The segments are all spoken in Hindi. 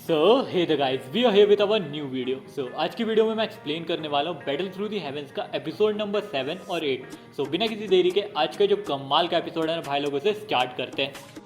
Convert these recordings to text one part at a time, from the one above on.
So hey the guys, we are here with our new video. So आज की वीडियो में मैं एक्सप्लेन करने वाला हूँ बैटल थ्रू द हेवेंस का एपिसोड नंबर 7 और 8। सो बिना किसी देरी के आज का जो कमाल का एपिसोड है ना भाई लोगों से स्टार्ट करते हैं।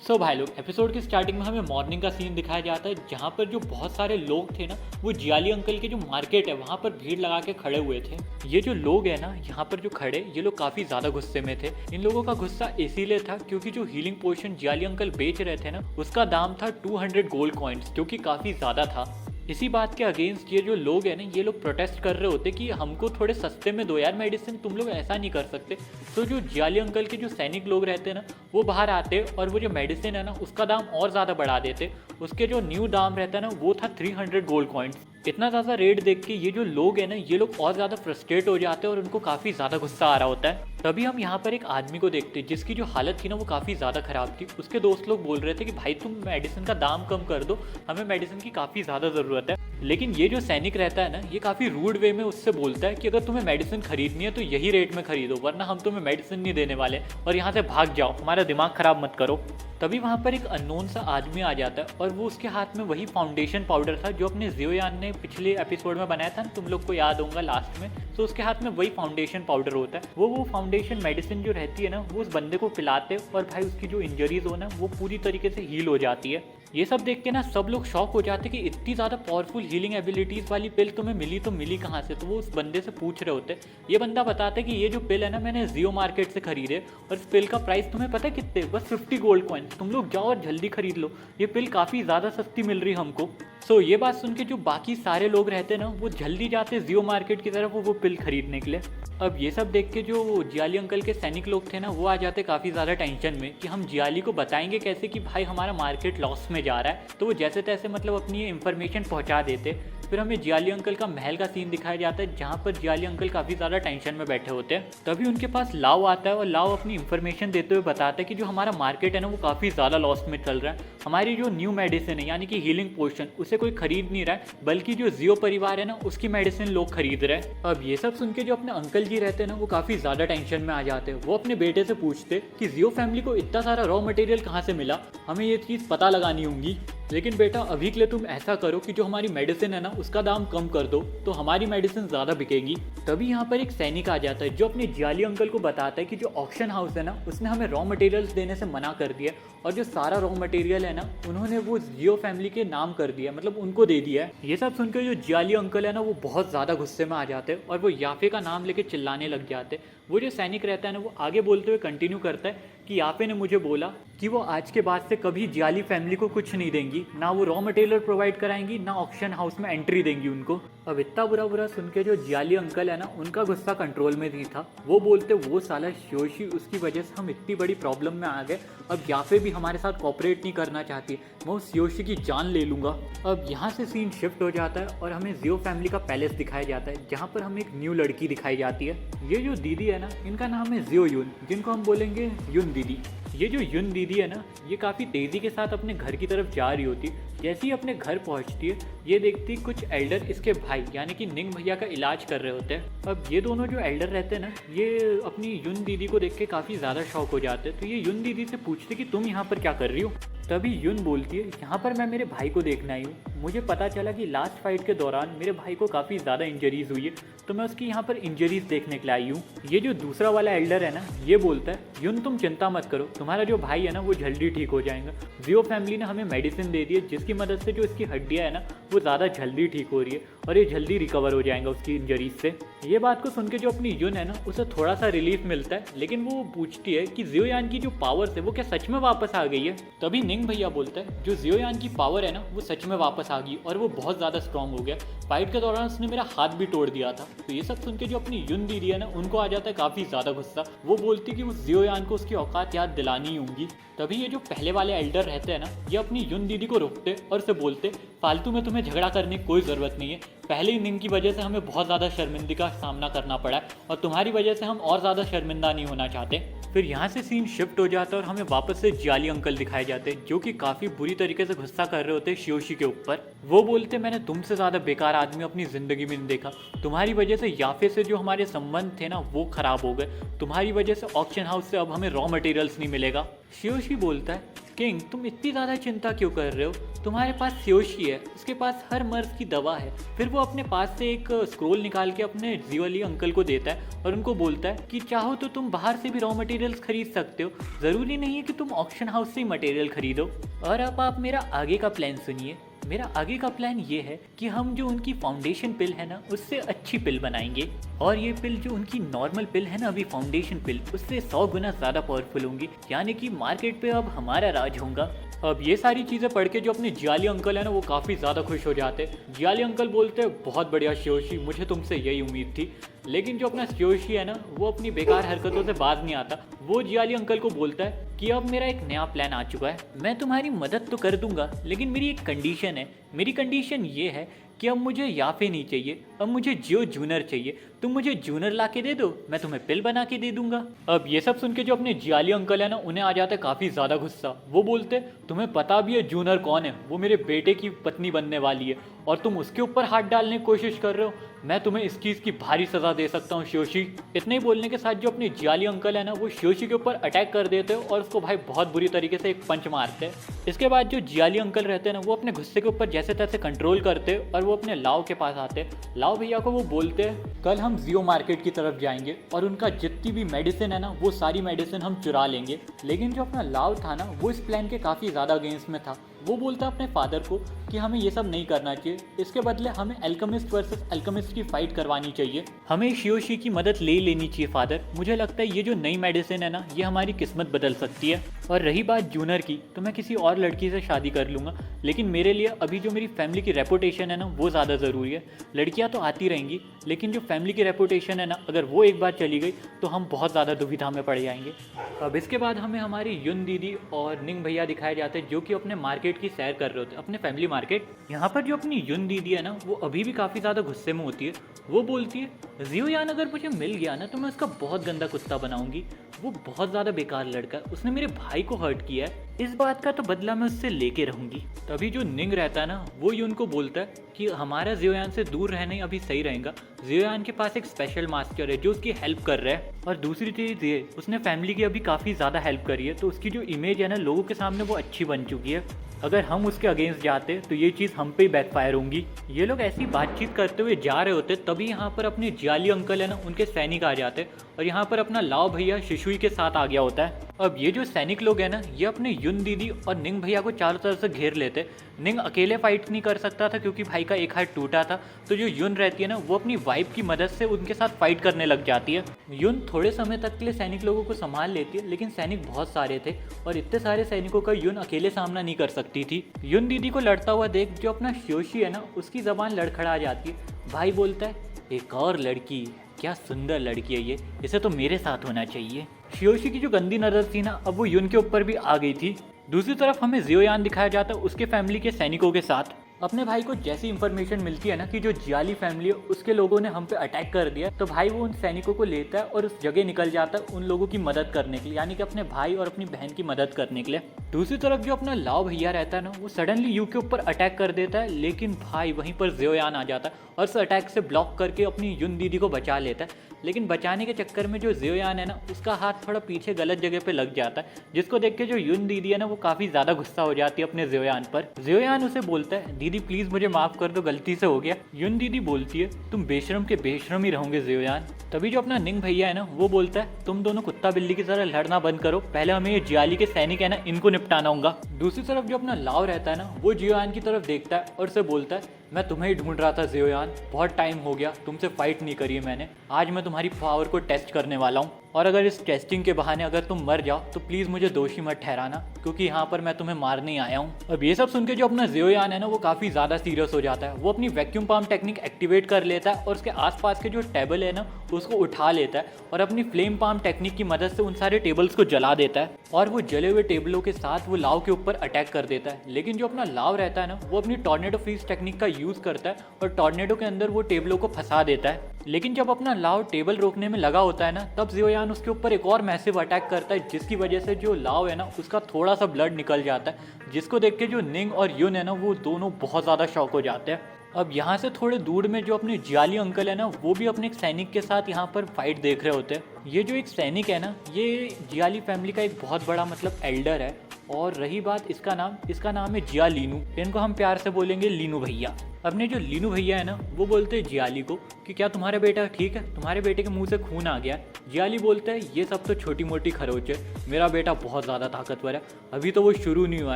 सो भाई लोग, एपिसोड की स्टार्टिंग में हमें मॉर्निंग का सीन दिखाया जाता है जहाँ पर जो बहुत सारे लोग थे ना वो जियाली अंकल के जो मार्केट है वहाँ पर भीड़ लगा के खड़े हुए थे। ये जो लोग हैं ना यहाँ पर जो खड़े, ये लोग काफ़ी ज़्यादा गुस्से में थे। इन लोगों का गुस्सा इसीलिए था क्योंकि जो हीलिंग पोशन जियाली अंकल बेच रहे थे ना उसका दाम था 200 गोल्ड कॉइन्स, जो कि काफ़ी ज़्यादा था। इसी बात के अगेंस्ट ये जो लोग हैं ना ये लोग प्रोटेस्ट कर रहे होते कि हमको थोड़े सस्ते में दो यार मेडिसिन, तुम लोग ऐसा नहीं कर सकते। तो जो जियाली अंकल के जो सैनिक लोग रहते हैं ना वो बाहर आते और वो जो मेडिसिन है ना उसका दाम और ज़्यादा बढ़ा देते। उसके जो न्यू दाम रहता है ना वो था 300 गोल्ड कॉइन्स। इतना ज़्यादा रेट देख के ये जो लोग हैं ना ये लोग और ज़्यादा फ्रस्ट्रेट हो जाते हैं और उनको काफ़ी ज़्यादा गुस्सा आ रहा होता है। तभी हम यहाँ पर एक आदमी को देखते हैं जिसकी जो हालत थी ना वो काफ़ी ज़्यादा ख़राब थी। उसके दोस्त लोग बोल रहे थे कि भाई तुम मेडिसिन का दाम कम कर दो, हमें मेडिसिन की काफ़ी ज़्यादा ज़रूरत है। लेकिन ये जो सैनिक रहता है ना ये काफ़ी रूड वे में उससे बोलता है कि अगर तुम्हें मेडिसिन खरीदनी है तो यही रेट में खरीदो, वरना हम तुम्हें मेडिसिन नहीं देने वाले और यहाँ से भाग जाओ, हमारा दिमाग ख़राब मत करो। तभी वहाँ पर एक अननोन सा आदमी आ जाता है और वो उसके हाथ में वही फाउंडेशन पाउडर था जो अपने जियोयान ने पिछले एपिसोड में बनाया था, तुम लोग को याद होगा लास्ट में। तो उसके हाथ में वही फाउंडेशन पाउडर होता है। वो फाउंडेशन मेडिसिन जो रहती है ना वो उस बंदे को पिलाते और भाई उसकी जो इंजरीज हो ना वो पूरी तरीके से हील हो जाती है। ये सब देख के ना सब लोग शॉक हो जाते कि इतनी ज़्यादा पावरफुल हीलिंग एबिलिटीज़ वाली पिल तुम्हें मिली तो मिली कहाँ से। तो वो उस बंदे से पूछ रहे होते। ये बंदा बताता है कि ये जो पिल है ना मैंने जियो मार्केट से खरीदे और इस पिल का प्राइस तुम्हें पता है कितने, बस 50 गोल्ड कॉइन्स। तुम लोग जाओ और जल्दी खरीद लो, ये पिल काफ़ी ज़्यादा सस्ती मिल रही हमको। सो ये बात सुन के जो बाकी सारे लोग रहते हैं ना वो जल्दी जाते जियो मार्केट की तरफ वो पिल खरीदने के लिए। अब ये सब देख के जो जियाली अंकल के सैनिक लोग थे ना वो आ जाते काफ़ी ज़्यादा टेंशन में कि हम जियाली को बताएंगे कैसे कि भाई हमारा मार्केट लॉस में जा रहा है। तो वो जैसे तैसे मतलब अपनी इन्फॉर्मेशन पहुंचा देते। फिर हमें जियाली अंकल का महल का सीन दिखाया जाता है जहाँ पर जियाली अंकल काफ़ी ज़्यादा टेंशन में बैठे होते हैं। तभी उनके पास लाव आता है और लाव अपनी इन्फॉर्मेशन देते हुए बताता है कि जो हमारा मार्केट है ना वो काफ़ी ज़्यादा लॉस में चल रहा है। हमारी जो न्यू मेडिसिन है यानी कि हीलिंग पोशन उसे कोई खरीद नहीं रहा है, बल्कि जो जियो परिवार है ना उसकी मेडिसिन लोग खरीद रहे हैं। अब ये सब सुन के जो अपने अंकल जी रहते हैं ना वो काफ़ी ज़्यादा टेंशन में आ जाते हैं। वो अपने बेटे से पूछते कि जियो फैमिली को इतना सारा रॉ मटेरियल कहाँ से मिला, हमें ये चीज़ पता लगानी होगी। लेकिन बेटा अभी के लिए तुम ऐसा करो कि जो हमारी मेडिसिन है ना उसका दाम कम कर दो तो हमारी मेडिसिन ज़्यादा बिकेगी। तभी यहाँ पर एक सैनिक आ जाता है जो अपने जियाली अंकल को बताता है कि जो ऑक्शन हाउस है ना उसने हमें रॉ मटेरियल्स देने से मना कर दिया और जो सारा रॉ मटेरियल है ना उन्होंने वो जियो फैमिली के नाम कर दिया, मतलब उनको दे दिया है। ये सब सुनकर जो जियाली अंकल है ना वो बहुत ज़्यादा गुस्से में आ जाते हैं और वो याफे का नाम लेके चिल्लाने लग जाते हैं। वो जो सैनिक रहता है ना वो आगे बोलते हुए कंटिन्यू करता है कि याफे ने मुझे बोला कि वो आज के बाद से कभी जियाली फैमिली को कुछ नहीं देंगी, ना वो रॉ मटेरियल प्रोवाइड कराएंगी ना ऑक्शन हाउस में एंट्री देंगी उनको। अब इतना बुरा बुरा सुन के जो जियाली अंकल है ना उनका गुस्सा कंट्रोल में नहीं था। वो बोलते वो साला शियोशी, उसकी वजह से हम इतनी बड़ी प्रॉब्लम में आ गए, अब याफे भी हमारे साथ कॉपरेट नहीं करना चाहती, मैं उस शियोशी की जान ले लूँगा। अब यहाँ से सीन शिफ्ट हो जाता है और हमें जियो फैमिली का पैलेस दिखाया जाता है जहाँ पर हमें एक न्यू लड़की दिखाई जाती है। ये जो दीदी है ना इनका नाम है जियो युन, जिनको हम बोलेंगे युन दीदी। ये जो युन दीदी है ना ये काफ़ी तेज़ी के साथ अपने घर की तरफ जा रही होती। जैसे ही अपने घर पहुंचती है ये देखती कुछ एल्डर इसके भाई यानी कि निंग भैया का इलाज कर रहे होते हैं। अब ये दोनों जो एल्डर रहते हैं ना ये अपनी युन दीदी को देख के काफ़ी ज़्यादा शॉक हो जाते हैं। तो ये युन दीदी से पूछते कि तुम यहाँ पर क्या कर रही हो। तभी युन बोलती है यहाँ पर मैं मेरे भाई को देखने आई हूँ, मुझे पता चला कि लास्ट फाइट के दौरान मेरे भाई को काफ़ी ज़्यादा इंजरीज हुई है तो मैं उसकी यहाँ पर इंजरीज देखने के लिए आई हूँ। ये जो दूसरा वाला एल्डर है ना ये बोलता है युन तुम चिंता मत करो, तुम्हारा जो भाई है ना वो जल्दी ठीक हो जाएगा। जियो फैमिली ने हमें मेडिसिन दे दी है जिसकी मदद से जो इसकी हड्डियाँ है ना वो ज़्यादा जल्दी ठीक हो रही है और ये जल्दी रिकवर हो जाएगा उसकी इंजरीज से। ये बात को सुन के जो अपनी युन है ना उसे थोड़ा सा रिलीफ मिलता है, लेकिन वो पूछती है कि जियोयान की जो पावर्स है वो क्या सच में वापस आ गई है। तभी निंग भैया बोलता है जो जियोयान की पावर है ना वो सच में वापस आ गई और वो बहुत ज़्यादा स्ट्रॉन्ग हो गया, फाइट के दौरान उसने मेरा हाथ भी तोड़ दिया था। तो ये सब सुन के जो अपनी युन दीदी है ना उनको आ जाता है काफ़ी ज़्यादा गुस्सा। वो बोलती कि उस जियोयान को उसकी औकात याद दिलानी होगी। तभी ये जो पहले वाले एल्डर रहते हैं ना ये अपनी युन दीदी को रोकते और उसे बोलते फालतू में तुम्हें झगड़ा करने की कोई ज़रूरत नहीं है, पहले ही निंग की वजह से हमें बहुत ज़्यादा शर्मिंदगी का सामना करना पड़ा है और तुम्हारी वजह से हम और ज़्यादा शर्मिंदा नहीं होना चाहते। फिर यहाँ से सीन शिफ्ट हो जाता है और हमें वापस से जियाली अंकल दिखाए जाते हैं जो कि काफ़ी बुरी तरीके से गुस्सा कर रहे होते हैं शियोशी के ऊपर। वो बोलते मैंने तुमसे ज़्यादा बेकार आदमी अपनी ज़िंदगी में नहीं देखा, तुम्हारी वजह से याफे से जो हमारे संबंध थे ना वो ख़राब हो गए, तुम्हारी वजह से ऑक्शन हाउस से अब हमें रॉ मटेरियल्स नहीं मिलेगा। शियोशी बोलता है किंग, तुम इतनी ज़्यादा चिंता क्यों कर रहे हो? तुम्हारे पास स्योशी है, उसके पास हर मर्ज की दवा है। फिर वो अपने पास से एक स्क्रोल निकाल के अपने जियोली अंकल को देता है और उनको बोलता है कि चाहो तो तुम बाहर से भी रॉ मटेरियल्स खरीद सकते हो, ज़रूरी नहीं है कि तुम ऑक्शन हाउस से ही मटेरियल खरीदो। और अब आप मेरा आगे का प्लान सुनिए। मेरा आगे का प्लान ये है कि हम जो उनकी फाउंडेशन पिल है ना, उससे अच्छी पिल बनाएंगे। और ये पिल जो उनकी नॉर्मल पिल है ना, अभी फाउंडेशन पिल, उससे 100 गुना ज़्यादा पावरफुल होंगी। यानी कि मार्केट पे अब हमारा राज होगा। अब ये सारी चीज़ें पढ़ के जो अपने जियाली अंकल है ना, वो काफ़ी ज़्यादा खुश हो जाते। जियाली अंकल बोलते बहुत बढ़िया शियोशी, मुझे तुमसे यही उम्मीद थी। लेकिन जो अपना शियोशी है ना, वो अपनी बेकार हरकतों से बाज नहीं आता। वो जियाली अंकल को बोलता है कि अब मेरा एक नया प्लान आ चुका है, मैं तुम्हारी मदद तो कर दूंगा, लेकिन मेरी एक कंडीशन है। मेरी कंडीशन ये है कि अब मुझे याफे नहीं चाहिए, अब मुझे जियो जूनर चाहिए। तुम मुझे जूनर ला के दे दो, मैं तुम्हें पिल बना के दे दूंगा। अब ये सब सुन के जो अपने जियाली अंकल है ना, उन्हें आ जाता है काफ़ी ज़्यादा गुस्सा। वो बोलते तुम्हें पता भी है जूनर कौन है? वो मेरे बेटे की पत्नी बनने वाली है और तुम उसके ऊपर हाथ डालने की कोशिश कर रहे हो। मैं तुम्हें इस चीज़ की भारी सज़ा दे सकता हूँ शियोशी। इतने ही बोलने के साथ जो अपने जियाली अंकल है ना, वो शियोशी के ऊपर अटैक कर देते हो और उसको भाई बहुत बुरी तरीके से एक पंच मारते हैं। इसके बाद जो जियाली अंकल रहते हैं ना, वो अपने गुस्से के ऊपर जैसे तैसे कंट्रोल करते और वो अपने लाव के पास आते। लाव भैया को वो बोलते हैं कल हम जियो मार्केट की तरफ जाएंगे और उनका जितनी भी मेडिसिन है ना, वो सारी मेडिसिन हम चुरा लेंगे। लेकिन जो अपना लाव था ना, वो इस प्लान के काफ़ी ज़्यादा अगेंस्ट में था। वो बोलता अपने फादर को कि हमें ये सब नहीं करना चाहिए, इसके बदले हमें एल्केमिस्ट वर्सेस एल्केमिस्ट की फाइट करवानी चाहिए। हमें शियोशी की मदद ले लेनी चाहिए फादर। मुझे लगता है ये जो नई मेडिसिन है ना, ये हमारी किस्मत बदल सकती है। और रही बात जूनर की, तो मैं किसी और लड़की से शादी कर लूँगा, लेकिन मेरे लिए अभी जो मेरी फैमिली की रेपुटेशन है ना, वो ज़्यादा ज़रूरी है। लड़कियाँ तो आती रहेंगी, लेकिन जो फैमिली की रेपुटेशन है ना, अगर वो एक बार चली गई तो हम बहुत ज़्यादा दुविधा में पड़ जाएंगे। अब इसके बाद हमें हमारी युन दीदी और निंग भैया दिखाए जाते हैं, जो कि अपने मार्केट की सैर कर रहे होते, अपने फैमिली मार्केट। यहाँ पर जो अपनी युन दीदी है ना, वो अभी भी काफ़ी ज़्यादा गुस्से में होती है। वो बोलती है जियोयान अगर मुझे मिल गया ना, तो मैं उसका बहुत गंदा कुत्ता बनाऊंगी। वो बहुत ज़्यादा बेकार लड़का है, उसने मेरे भाई को हर्ट किया है, इस बात का तो बदला मैं उससे लेके रहूंगी। तभी जो निंग रहता है ना, वो युन को बोलता है कि हमारा जियोयान से दूर रहना ही अभी सही रहेगा। जियोयान के पास एक स्पेशल मास्टर है जो उसकी हेल्प कर रहा है। और दूसरी चीज़ ये, उसने फैमिली की अभी काफ़ी ज़्यादा हेल्प करी है, तो उसकी जो इमेज है ना लोगों के सामने, वो अच्छी बन चुकी है। अगर हम उसके अगेंस्ट जाते तो ये चीज़ हम पे ही बैकफायर होंगी। ये लोग ऐसी बातचीत करते हुए जा रहे होते, तभी यहाँ पर अपने जियाली अंकल है ना, उनके सैनिक आ जाते और यहाँ पर अपना लाव भैया शिशुई के साथ आ गया होता है। अब ये जो सैनिक लोग हैं ना, ये अपने युन दीदी और निंग भैया को चारों तरफ से घेर लेते। निंग अकेले फाइट नहीं कर सकता था क्योंकि भाई का एक हाथ टूटा था, तो जो युन रहती है ना, वो अपनी वाइफ की मदद से उनके साथ फाइट करने लग जाती है। युन थोड़े समय तक के लिए सैनिक लोगों को संभाल लेती है, लेकिन सैनिक बहुत सारे थे और इतने सारे सैनिकों का युन अकेले सामना नहीं कर सकती थी। युन दीदी को लड़ता हुआ देख जो अपना शियोशी है ना, उसकी जबान लड़खड़ा जाती है। भाई बोलता है एक और लड़की, क्या सुंदर लड़की है ये, इसे तो मेरे साथ होना चाहिए। शियोशी की जो गंदी नजर थी ना, अब वो युन के ऊपर भी आ गई थी। दूसरी तरफ हमें जियोयान दिखाया जाता है उसके फैमिली के सैनिकों के साथ। अपने भाई को जैसी इंफॉर्मेशन मिलती है ना कि जो जियाली फैमिली है उसके लोगों ने हम पे अटैक कर दिया, तो भाई वो उन सैनिकों को लेता है और उस जगह निकल जाता है उन लोगों की मदद करने के लिए, यानी कि अपने भाई और अपनी बहन की मदद करने के लिए। दूसरी तरफ जो अपना लाव भैया रहता है ना, वो सडनली यू के ऊपर अटैक कर देता है, लेकिन भाई वहीं पर जियोयान आ जाता है और उस अटैक से ब्लॉक करके अपनी युन दीदी को बचा लेता है। लेकिन बचाने के चक्कर में जो जियोयान है ना, उसका हाथ थोड़ा पीछे गलत जगह पे लग जाता है, जिसको देख के जो युन दीदी है ना, वो काफ़ी ज़्यादा गुस्सा हो जाती है अपने जियोयान पर। जियोयान उसे बोलता है दीदी प्लीज़ मुझे माफ़ कर दो, गलती से हो गया। युन दीदी बोलती है तुम बेशरम के बेशरम ही रहोगे जियोयान। तभी जो अपना निंग भैया है ना, वो बोलता है तुम दोनों कुत्ता बिल्ली की तरह लड़ना बंद करो, पहले हमें ये जियाली के सैनिक है ना, इनको निपटाना होगा। दूसरी तरफ जो अपना लाव रहता है ना, वो जियोयान की तरफ देखता है और उसे बोलता है मैं तुम्हें ही ढूंढ रहा था जियोयान, बहुत टाइम हो गया, तुमसे फाइट नहीं करी है मैंने, आज मैं तुम्हारी पावर को टेस्ट करने वाला हूँ, और अगर इस टेस्टिंग के बहाने अगर तुम मर जाओ तो प्लीज़ मुझे दोषी मत ठहराना, क्योंकि यहाँ पर मैं तुम्हें मारने ही आया हूँ। अब ये सब सुन के जो अपना जियोयान है ना, वो काफ़ी ज़्यादा सीरियस हो जाता है। वो अपनी वैक्यूम पाम टेक्निक एक्टिवेट कर लेता है और उसके आसपास के जो टेबल है ना, उसको उठा लेता है और अपनी फ्लेम पाम टेक्निक की मदद से उन सारे टेबल्स को जला देता है और वो जले हुए टेबलों के साथ वो लाव के ऊपर अटैक कर देता है। लेकिन जो अपना लाव रहता है ना, वो अपनी टॉर्नेडो फ्रीज टेक्निक का यूज़ करता है और टॉर्नेडो के अंदर वो टेबलों को फंसा देता है। लेकिन जब अपना लाव टेबल रोकने में लगा होता है ना, तब जियोयान उसके ऊपर एक और मैसिव अटैक करता है, जिसकी वजह से जो लाव है ना, उसका थोड़ा सा ब्लड निकल जाता है, जिसको देख के जो निंग और युन है ना, वो दोनों बहुत ज़्यादा शॉक हो जाते हैं। अब यहाँ से थोड़े दूर में जो अपने जियाली अंकल है ना, वो भी अपने एक सैनिक के साथ यहाँ पर फाइट देख रहे होते हैं। ये जो एक सैनिक है ना, ये जियाली फैमिली का एक बहुत बड़ा मतलब एल्डर है। और रही बात इसका नाम है जिया लीनू। इनको हम प्यार से बोलेंगे लीनू भैया। अपने जो लीनू भैया है ना, वो बोलते हैं जियाली को कि क्या तुम्हारा बेटा ठीक है, तुम्हारे बेटे के मुंह से खून आ गया। जियाली बोलता है ये सब तो छोटी मोटी खरोच है, मेरा बेटा बहुत ज़्यादा ताकतवर है, अभी तो वो शुरू नहीं हुआ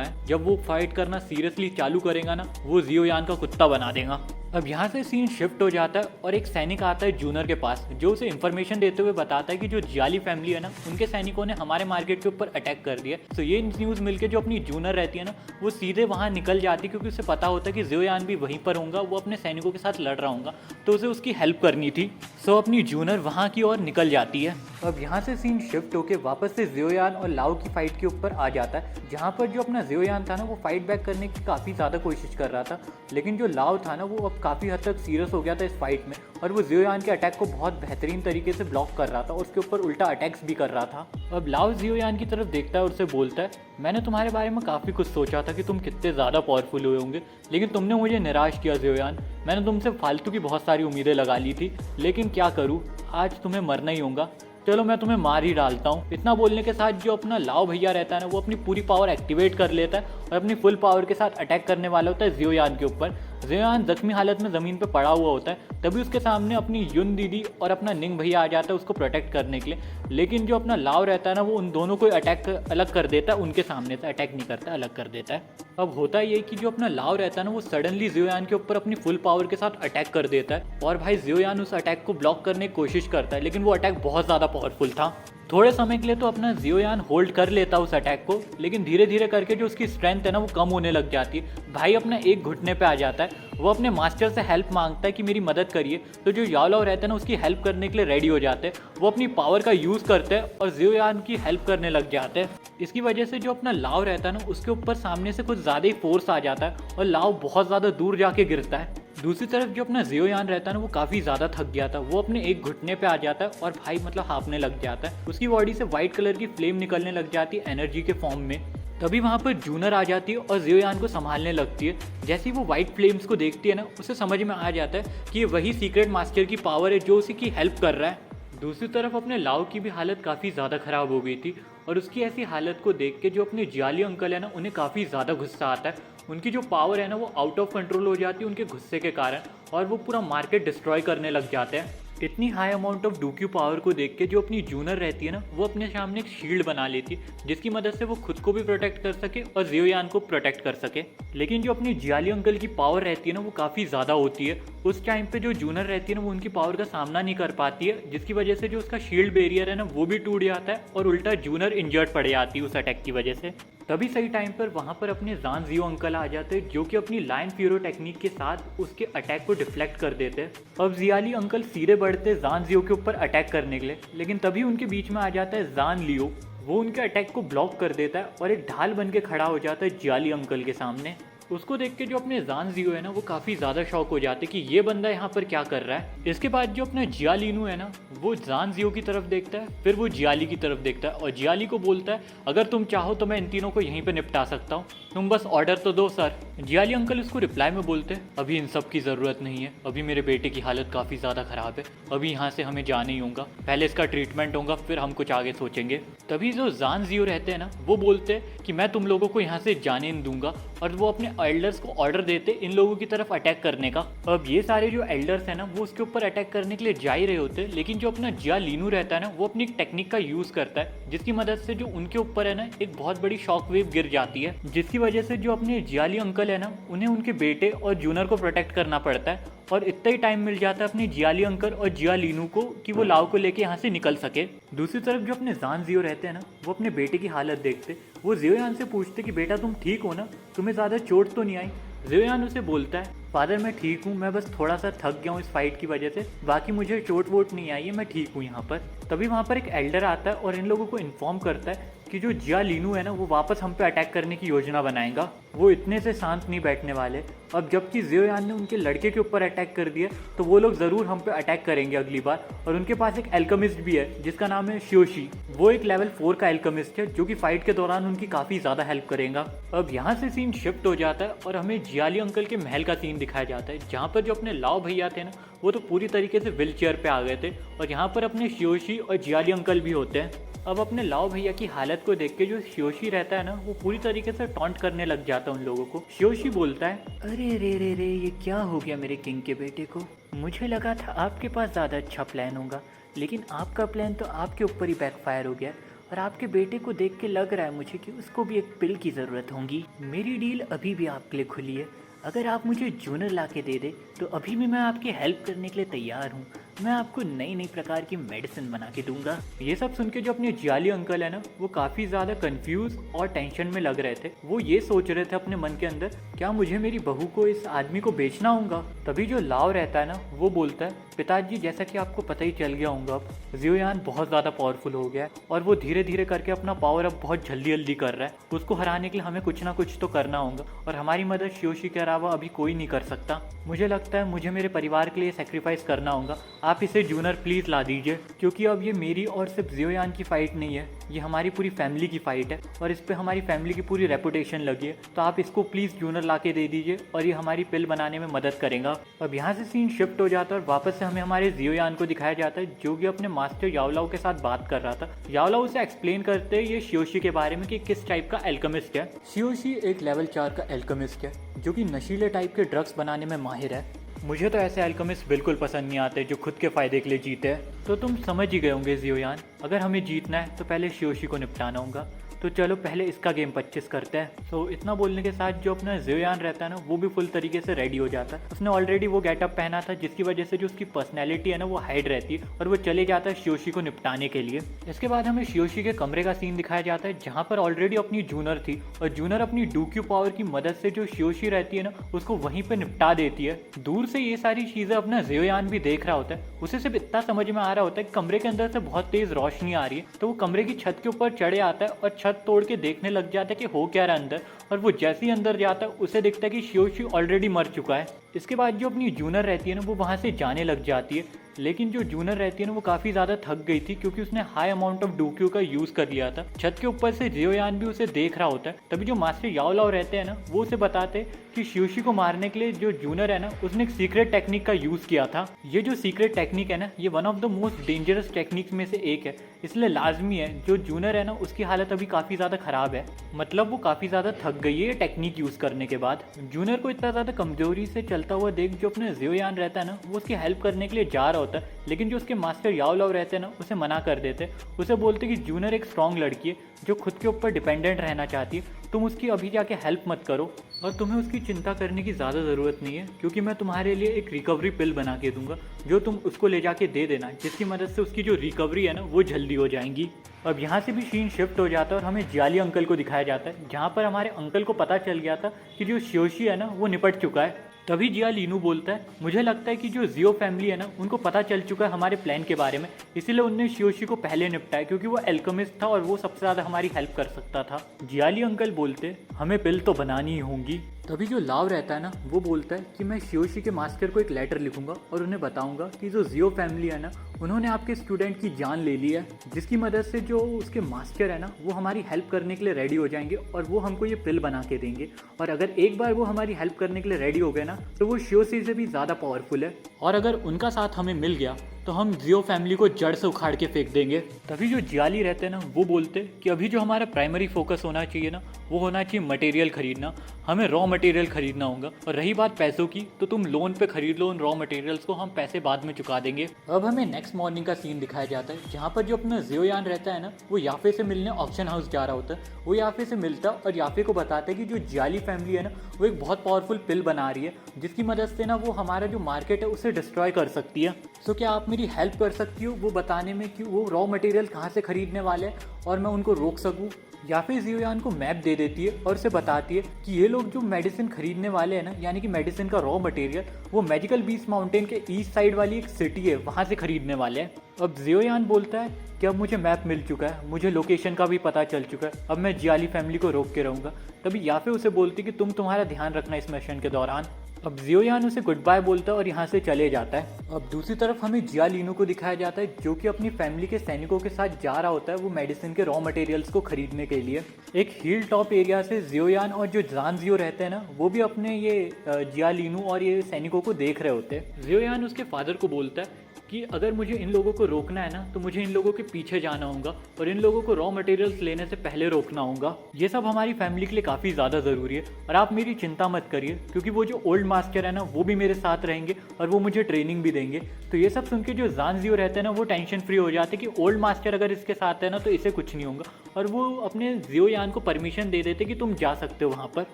है, जब वो फाइट करना सीरियसली चालू करेगा ना, वो जियोयान का कुत्ता बना देगा। अब यहाँ से सीन शिफ्ट हो जाता है और एक सैनिक आता है जूनर के पास, जो उसे इन्फॉर्मेशन देते हुए बताता है कि जो जियाली फैमिली है ना, उनके सैनिकों ने हमारे मार्केट के ऊपर अटैक कर दिया। तो ये न्यूज़ मिलके जो अपनी जूनर रहती है ना, वो सीधे वहाँ निकल जाती है, क्योंकि उसे पता होता है कि जियोयान भी वहीं पर होगा, वो अपने सैनिकों के साथ लड़ रहा होगा, तो उसे उसकी हेल्प करनी थी। सो अपनी जूनर वहाँ की ओर निकल जाती है। अब यहाँ से सीन शिफ्ट होके वापस से जियोयान और लाओ की फाइट के ऊपर आ जाता है, जहाँ पर जो अपना जियोयान था ना, वो फाइट बैक करने की काफ़ी ज़्यादा कोशिश कर रहा था, लेकिन जो लाओ था ना, वो अब काफ़ी हद तक सीरियस हो गया था इस फाइट में, और वो जियोयान के अटैक को बहुत बेहतरीन तरीके से ब्लॉक कर रहा था और उसके ऊपर उल्टा अटैक्स भी कर रहा था। अब लाओ जियोयान की तरफ देखता है और उसे बोलता है, मैंने तुम्हारे बारे में काफ़ी कुछ सोचा था कि तुम कितने ज़्यादा पावरफुल हुए होंगे, लेकिन तुमने मुझे निराश किया जियोयान। मैंने तुमसे फालतू की बहुत सारी उम्मीदें लगा ली थी, लेकिन क्या करूँ, आज तुम्हें मरना ही होगा, चलो मैं तुम्हें मार ही डालता हूँ। इतना बोलने के साथ जो अपना लाओ भैया रहता है ना, वो अपनी पूरी पावर एक्टिवेट कर लेता है और अपनी फुल पावर के साथ अटैक करने वाला होता है जियोयान के ऊपर। जियोयान जख्मी हालत में ज़मीन पे पड़ा हुआ होता है, तभी उसके सामने अपनी युन दीदी और अपना निंग भैया आ जाता है उसको प्रोटेक्ट करने के लिए, लेकिन जो अपना लाओ रहता है ना, वो उन दोनों को अटैक अलग कर देता है, उनके सामने से अटैक नहीं करता, अलग कर देता है। अब होता ये कि जो अपना लाओ रहता है ना, वो सडनली जियोयान के ऊपर अपनी फुल पावर के साथ अटैक कर देता है, और भाई जियोयान उस अटैक को ब्लॉक करने की कोशिश करता है, लेकिन वो अटैक बहुत ज़्यादा पावरफुल था। थोड़े समय के लिए तो अपना जियोयान होल्ड कर लेता उस अटैक को, लेकिन धीरे धीरे करके जो उसकी स्ट्रेंथ है ना, वो कम होने लग जाती है। भाई अपना एक घुटने पे आ जाता है, वो अपने मास्टर से हेल्प मांगता है कि मेरी मदद करिए, तो जो याओ लाओ रहते हैं ना, उसकी हेल्प करने के लिए रेडी हो जाते हैं। वो अपनी पावर का यूज़ करते हैं और जियोयान की हेल्प करने लग जाते हैं। इसकी वजह से जो अपना लाओ रहता है ना, उसके ऊपर सामने से कुछ ज़्यादा ही फोर्स आ जाता है और लाओ बहुत ज़्यादा दूर जाके गिरता है। दूसरी तरफ जो अपना जियोयान रहता है ना, वो काफ़ी ज़्यादा थक गया था, वो अपने एक घुटने पे आ जाता है और भाई मतलब हाँफने लग जाता है। उसकी बॉडी से वाइट कलर की फ्लेम निकलने लग जाती है एनर्जी के फॉर्म में। तभी वहाँ पर जूनर आ जाती है और जियोयान को संभालने लगती है। जैसे ही वो वाइट फ्लेम्स को देखती है ना, उसे समझ में आ जाता है कि ये वही सीक्रेट मास्टर की पावर है जो उसी की हेल्प कर रहा है। दूसरी तरफ अपने लाओ की भी हालत काफ़ी ज़्यादा ख़राब हो गई थी, और उसकी ऐसी हालत को देख के जो अपने जियाली अंकल है ना, उन्हें काफ़ी ज़्यादा गुस्सा आता है। उनकी जो पावर है ना, वो आउट ऑफ कंट्रोल हो जाती है उनके गुस्से के कारण, और वो पूरा मार्केट डिस्ट्रॉय करने लग जाते हैं। इतनी हाई अमाउंट ऑफ डूक्यू पावर को देख के जो अपनी जूनर रहती है ना, वो अपने सामने एक शील्ड बना लेती है, जिसकी मदद से वो खुद को भी प्रोटेक्ट कर सके और जियोयान को प्रोटेक्ट कर सके। लेकिन जो अपनी जियाली अंकल की पावर रहती है ना, वो काफ़ी ज़्यादा होती है। उस टाइम पे जो जूनर रहती है ना, वो उनकी पावर का सामना नहीं कर पाती है, जिसकी वजह से जो उसका शील्ड बैरियर है ना, वो भी टूट जाता है और उल्टा जूनर इंजर्ड पड़ जाती है उस अटैक की वजह से। तभी सही टाइम पर वहाँ पर अपने जान जियो अंकल आ जाते हैं, जो कि अपनी लाइन फ्यूरो टेक्निक के साथ उसके अटैक को डिफ्लेक्ट कर देते हैं। अब जियाली अंकल सीधे बढ़ते जान जियो के ऊपर अटैक करने के लिए, लेकिन तभी उनके बीच में आ जाता है जान लियो। वो उनके अटैक को ब्लॉक कर देता है और एक ढाल बन के खड़ा हो जाता है जियाली अंकल के सामने। उसको देख के जो अपने जान जियो है ना, वो काफ़ी ज़्यादा शॉक हो जाते कि ये बंदा यहाँ पर क्या कर रहा है। इसके बाद जो अपना जियालीनू है ना, वो जान जियो की तरफ देखता है, फिर वो जियाली की तरफ देखता है और जियाली को बोलता है, अगर तुम चाहो तो मैं इन तीनों को यहीं पे निपटा सकता हूँ, तुम बस ऑर्डर तो दो सर। जियाली अंकल उसको रिप्लाई में बोलते हैं, अभी इन सब की ज़रूरत नहीं है, अभी मेरे बेटे की हालत काफ़ी ज़्यादा ख़राब है, अभी यहाँ से हमें जाना ही होगा, पहले इसका ट्रीटमेंट होगा, फिर हम कुछ आगे सोचेंगे। तभी जो जान जियो रहते हैं ना, वो बोलते हैं कि मैं तुम लोगों को यहाँ से जाने नहीं दूंगा, और वो अपने एल्डर्स को ऑर्डर देते इन लोगों की तरफ अटैक करने का। अब ये सारे जो एल्डर्स हैं ना, वो उसके ऊपर अटैक करने के लिए जा ही रहे होते, लेकिन जो अपना जियालीनू रहता है ना, वो अपनी टेक्निक का यूज़ करता है, जिसकी मदद से जो उनके ऊपर है ना, एक बहुत बड़ी शॉक वेव गिर जाती है, जिसकी वजह से जो अपने जियाली अंकल है ना, उन्हें उनके बेटे और जूनर को प्रोटेक्ट करना पड़ता है, और इतना ही टाइम मिल जाता है अपने जियाली अंकल और जियालीनू को कि वो लाओ को लेके यहाँ से निकल सके। दूसरी तरफ जो अपने जान जियो रहते हैं ना, वो अपने बेटे की हालत देखते, वो जियोयान से पूछते कि बेटा तुम ठीक हो ना, तुम्हें ज़्यादा चोट तो नहीं आई। जियोयान उसे बोलता है, फादर मैं ठीक हूँ, मैं बस थोड़ा सा थक गया हूँ इस फाइट की वजह से, बाकी मुझे चोट वोट नहीं आई है, मैं ठीक हूँ यहाँ पर। तभी वहाँ पर एक एल्डर आता है और इन लोगों को इन्फॉर्म करता है कि जो जियालिनू है ना वो वापस हम पे अटैक करने की योजना बनाएगा। वो इतने से शांत नहीं बैठने वाले। अब जबकि जियोयान ने उनके लड़के के ऊपर अटैक कर दिया तो वो लोग ज़रूर हम पे अटैक करेंगे अगली बार। और उनके पास एक एल्केमिस्ट भी है जिसका नाम है शियोशी। वो एक लेवल 4 का एल्केमिस्ट है जो कि फाइट के दौरान उनकी काफ़ी ज़्यादा हेल्प करेगा। अब यहाँ से सीन शिफ्ट हो जाता है और हमें जियाली अंकल के महल का सीन दिखाया जाता है, जहाँ पर जो अपने लाओ भैया थे ना वो तो पूरी तरीके से व्हील चेयर पे आ गए थे और यहाँ पर अपने शियोशी और जियाली अंकल भी होते हैं। अब अपने लाओ भैया की हालत को देख के जो शियोशी रहता है ना वो पूरी तरीके से टॉन्ट करने लग जाता है उन लोगों को। शियोशी बोलता है, अरे रे रे रे ये क्या हो गया मेरे किंग के बेटे को। मुझे लगा था आपके पास ज़्यादा अच्छा प्लान होगा, लेकिन आपका प्लान तो आपके ऊपर ही बैकफायर हो गया। और आपके बेटे को देख के लग रहा है मुझे कि उसको भी एक पिल की ज़रूरत होगी। मेरी डील अभी भी आपके लिए खुली है। अगर आप मुझे जूनर ला के दे दे तो अभी भी मैं आपकी हेल्प करने के लिए तैयार हूँ। मैं आपको नई नई प्रकार की मेडिसिन बना के दूंगा। ये सब सुन के जो अपने जियाली अंकल है ना वो काफ़ी ज़्यादा कंफ्यूज और टेंशन में लग रहे थे। वो ये सोच रहे थे अपने मन के अंदर, क्या मुझे मेरी बहू को इस आदमी को बेचना होगा। तभी जो लाओ रहता है ना वो बोलता है, पिताजी जैसा कि आपको पता ही चल गया होगा अब जियोयान बहुत ज़्यादा पावरफुल हो गया है और वो धीरे धीरे करके अपना पावर अब बहुत जल्दी जल्दी कर रहा है। उसको हराने के लिए हमें कुछ ना कुछ तो करना होगा और हमारी मदद शियोशी के अलावा अभी कोई नहीं कर सकता। मुझे लगता है मुझे मेरे परिवार के लिए सेक्रीफाइस करना होगा। आप इसे जूनर प्लीज़ ला दीजिए, क्योंकि अब ये मेरी और सिर्फ जियोयान की फ़ाइट नहीं है, ये हमारी पूरी फैमिली की फ़ाइट है और इस पर हमारी फैमिली की पूरी रेपुटेशन लगी है। तो आप इसको प्लीज़ जूनर ला के दे दीजिए और ये हमारी पिल बनाने में मदद करेगा। अब यहाँ से सीन शिफ्ट हो जाता है और वापस से हमें हमारे जियोयान को दिखाया जाता है जो कि अपने मास्टर याओलाओ के साथ बात कर रहा था। याओलाओ उसे एक्सप्लेन करते हैं ये शियोशी के बारे में कि किस टाइप का एल्केमिस्ट है। शियोशी एक लेवल 4 का एल्केमिस्ट है जो कि नशीले टाइप के ड्रग्स बनाने में माहिर है। मुझे तो ऐसे एल्केमिस्ट बिल्कुल पसंद नहीं आते जो खुद के फ़ायदे के लिए जीते हैं। तो तुम समझ ही गए होंगे जियोयान, अगर हमें जीतना है तो पहले शियोशी को निपटाना होगा। तो चलो पहले इसका गेम 25 करते हैं। तो इतना बोलने के साथ जो अपना जियोयान रहता है ना वो भी फुल तरीके से रेडी हो जाता है। उसने ऑलरेडी वो गेटअप पहना था जिसकी वजह से जो उसकी पर्सनैलिटी है ना वो हाइड रहती है और वो चले जाता है शियोशी को निपटाने के लिए। इसके बाद हमें शियोशी के कमरे का सीन दिखाया जाता है जहाँ पर ऑलरेडी अपनी जूनर थी और जूनर अपनी डूक्यू पावर की मदद से जो शियोशी रहती है ना उसको वहीं पर निपटा देती है। दूर से ये सारी चीज़ें अपना जियोयान भी देख रहा होता है। उसे सिर्फ इतना समझ में आ रहा होता है कि कमरे के अंदर से बहुत तेज़ रोशनी आ रही है, तो वो कमरे की छत के ऊपर चढ़े आता है और छत तोड़ के देखने लग जाता है कि हो क्या रहा है अंदर। और वो जैसे ही अंदर जाता है उसे दिखता है कि शियोशी ऑलरेडी मर चुका है। इसके बाद जो अपनी जूनर रहती है ना वो वहाँ से जाने लग जाती है, लेकिन जो जूनर रहती है ना वो काफ़ी ज़्यादा थक गई थी क्योंकि उसने हाई अमाउंट ऑफ डूक्यू का यूज़ कर लिया था। छत के ऊपर से जियोयान भी उसे देख रहा होता है। तभी जो मास्टर याओलाओ रहते हैं ना वो उसे बताते हैं कि शियोशी को मारने के लिए जो जूनर है ना उसने एक सीक्रेट टेक्निक का यूज़ किया था। ये जो सीक्रेट टेक्निक है ना ये one of the most dangerous techniques में से एक है, इसलिए लाजमी है जो जूनर है ना उसकी हालत अभी काफ़ी ज़्यादा ख़राब है, मतलब वो काफ़ी ज़्यादा थक गई है टेक्निक यूज़ करने के बाद। जूनर को इतना ज़्यादा कमजोरी से चलता हुआ देख जो अपने जियोयान रहता है ना वो उसकी हेल्प करने के लिए जा रहा होता है, लेकिन जो उसके मास्टर याओलाओ रहते हैं ना उसे मना कर देते। उसे बोलते कि जूनर एक स्ट्रॉन्ग लड़की है जो खुद के ऊपर डिपेंडेंट रहना चाहती है, तुम उसकी अभी जाके हेल्प मत करो और तुम्हें उसकी चिंता करने की ज़्यादा ज़रूरत नहीं है क्योंकि मैं तुम्हारे लिए एक रिकवरी पिल बना के दूंगा जो तुम उसको ले जाके दे देना, जिसकी मदद से उसकी जो रिकवरी है ना वो जल्दी हो जाएंगी। अब यहाँ से भी सीन शिफ्ट हो जाता है और हमें जियाली अंकल को दिखाया जाता है जहाँ पर हमारे अंकल को पता चल गया था कि जो शियोशी है ना वो निपट चुका है। तभी जियालिनू बोलता है, मुझे लगता है कि जो जियो फैमिली है ना उनको पता चल चुका है हमारे प्लान के बारे में, इसीलिए उनने शियोशी को पहले निपटाया क्योंकि वो एल्केमिस्ट था और वो सबसे ज़्यादा हमारी हेल्प कर सकता था। जियाली अंकल बोलते, हमें पिल तो बनानी ही होंगी। तभी जो लाव रहता है ना वो बोलता है कि मैं शियोशी के मास्टर को एक लेटर लिखूंगा और उन्हें बताऊंगा कि जो जियो फैमिली है ना उन्होंने आपके स्टूडेंट की जान ले ली है, जिसकी मदद से जो उसके मास्टर है ना वो हमारी हेल्प करने के लिए रेडी हो जाएंगे और वो हमको ये पिल बना के देंगे। और अगर एक बार वो हमारी हेल्प करने के लिए रेडी हो गए ना तो वो शियोशी से भी ज़्यादा पावरफुल है और अगर उनका साथ हमें मिल गया तो हम जियो फैमिली को जड़ से उखाड़ के फेंक देंगे। तभी जो जियाली रहते हैं ना वो बोलते कि अभी जो हमारा प्राइमरी फोकस होना चाहिए ना वो होना चाहिए मटेरियल खरीदना, हमें रॉ मटेरियल खरीदना होगा। और रही बात पैसों की तो तुम लोन पे खरीद लो उन रॉ मटेरियल्स को, हम पैसे बाद में चुका देंगे। अब हमें नेक्स्ट मॉर्निंग का सीन दिखाया जाता है जहाँ पर जो अपना जियोयान रहता है ना वो याफे से मिलने ऑक्शन हाउस जा रहा होता है। वो याफे से मिलता और याफे को बताता है कि जो जियाली फैमिली है ना वो एक बहुत पावरफुल पिल बना रही है जिसकी मदद से ना वो हमारा जो मार्केट है उसे डिस्ट्रॉय कर सकती है। सो क्या आप मेरी हेल्प कर सकती हो वो बताने में कि वो रॉ मटेरियल कहाँ से खरीदने वाले हैं और मैं उनको रोक सकूँ। या फिर जियोयान को मैप दे देती है और उसे बताती है कि ये लोग जो मेडिसिन खरीदने वाले हैं ना, यानी कि मेडिसिन का रॉ मटेरियल, वो मैजिकल बीस्ट माउंटेन के ईस्ट साइड वाली एक सिटी है, वहाँ से खरीदने वाले हैं। अब जियोयान बोलता है कि अब मुझे मैप मिल चुका है, मुझे लोकेशन का भी पता चल चुका है, अब मैं जियाली फैमिली को रोक के रहूँगा। तभी याफे उसे बोलती कि तुम तुम्हारा ध्यान रखना इस मिशन के दौरान। अब जियोयान उसे गुड बाय बोलता है और यहाँ से चले जाता है। अब दूसरी तरफ हमें जियालिनो को दिखाया जाता है जो कि अपनी फैमिली के सैनिकों के साथ जा रहा होता है वो मेडिसिन के रॉ मटेरियल्स को खरीदने के लिए। एक हिल टॉप एरिया से जियोयान और जो जानजियो रहते हैं ना, वो भी अपने ये जियालिनो और ये सैनिकों को देख रहे होते हैं। जियोयान उसके फादर को बोलता है कि अगर मुझे इन लोगों को रोकना है ना, तो मुझे इन लोगों के पीछे जाना होगा और इन लोगों को रॉ मटेरियल्स लेने से पहले रोकना होगा। ये सब हमारी फैमिली के लिए काफ़ी ज़्यादा ज़रूरी है और आप मेरी चिंता मत करिए, क्योंकि वो जो ओल्ड मास्टर है ना, वो भी मेरे साथ रहेंगे और वो मुझे ट्रेनिंग भी देंगे। तो ये सब सुन के जो जानजियो रहते हैं ना, वो टेंशन फ्री हो जाते हैं कि ओल्ड मास्टर अगर इसके साथ है ना, तो इसे कुछ नहीं होगा। और वो अपने जियोयान को परमिशन दे देते कि तुम जा सकते हो वहाँ पर।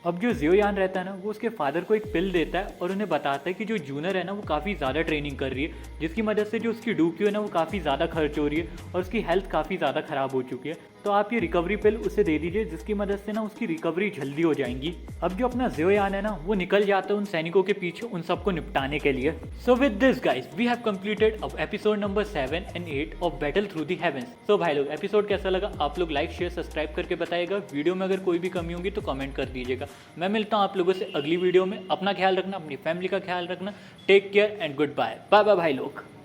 अब जो जियोयान रहता है ना, वो उसके फादर को एक पिल देता है और उन्हें बताता है कि जो जूनर है ना, वो काफ़ी ज़्यादा ट्रेनिंग कर रही है, जिसकी मदद से जो उसकी डूक्यू है ना, वो काफ़ी ज़्यादा खर्च हो रही है और उसकी हेल्थ काफ़ी ज़्यादा ख़राब हो चुकी है। तो आप ये रिकवरी पिल उसे दे दीजिए, जिसकी मदद से ना उसकी रिकवरी जल्दी हो जाएंगी। अब जो अपना जियोयान है ना, वो निकल जाता है उन सैनिकों के पीछे उन सबको निपटाने के लिए। So with this guys we have completed अब एपिसोड नंबर 7 और 8 of Battle Through the Heavens. So भाई लोग, एपिसोड कैसा लगा आप लोग लाइक शेयर सब्सक्राइब करके बताइएगा। वीडियो में अगर कोई भी कमी होगी तो कमेंट कर दीजिएगा। मैं मिलता हूँ आप लोगों से अगली वीडियो में। अपना ख्याल रखना, अपनी फैमिली का ख्याल रखना। Take care and goodbye. Bye bye भाई लोग।